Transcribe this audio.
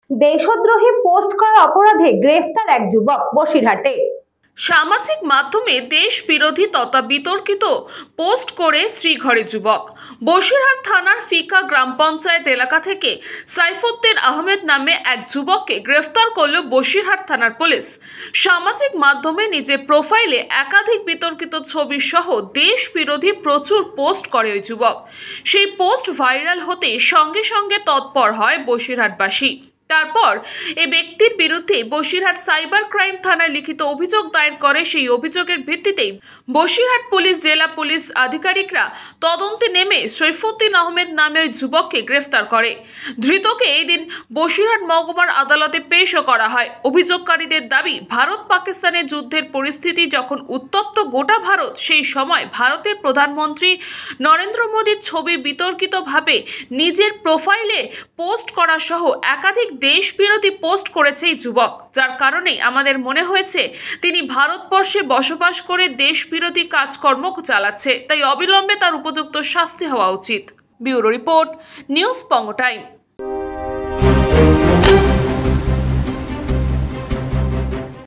দেশদ্রোহী পোস্ট করার অপরাধে গ্রেফতার এক যুবক বসিরহাটে। সামাজিক মাধ্যমে দেশ বিরোধী তথা বিতর্কিত পোস্ট করে শ্রীঘরে যুবক। বসিরহাট থানার ফিকা গ্রাম পঞ্চায়েত এলাকা থেকে সাইফুদ্দিন আহমেদ নামে এক যুবককে গ্রেফতার করল বসিরহাট থানার পুলিশ। সামাজিক মাধ্যমে নিজের প্রোফাইলে একাধিক বিতর্কিত ছবি সহ দেশ বিরোধী প্রচুর পোস্ট করে ওই যুবক। সেই পোস্ট ভাইরাল হতে সঙ্গে সঙ্গে তৎপর হয় বসিরহাটবাসী। তারপর এই ব্যক্তির বিরুদ্ধে বসিরহাট সাইবার ক্রাইম থানায় লিখিত অভিযোগ দায়ের করে। সেই অভিযোগের ভিত্তিতেই বসিরহাট পুলিশ জেলা পুলিশ আধিকারিকরা তদন্তে নেমে সাইফুদ্দিন আহমেদ নামে ওই যুবককে গ্রেফতার করে। ধৃতকে এই দিন বসিরহাট মহকুমার আদালতে পেশও করা হয়। অভিযোগকারীদের দাবি, ভারত পাকিস্তানের যুদ্ধের পরিস্থিতি যখন উত্তপ্ত গোটা ভারত, সেই সময় ভারতের প্রধানমন্ত্রী নরেন্দ্র মোদীর ছবি বিতর্কিতভাবে নিজের প্রোফাইলে পোস্ট করা সহ একাধিক দেশ বিরোধী পোস্ট করেছে এই যুবক, যার কারণেই আমাদের মনে হয়েছে তিনি ভারতবর্ষে বসবাস করে দেশ বিরোধী কাজকর্ম চালাচ্ছে, তাই অবিলম্বে তার উপযুক্ত শাস্তি হওয়া উচিত। ব্যুরো রিপোর্ট, নিউজ পঙ্গ টাইম।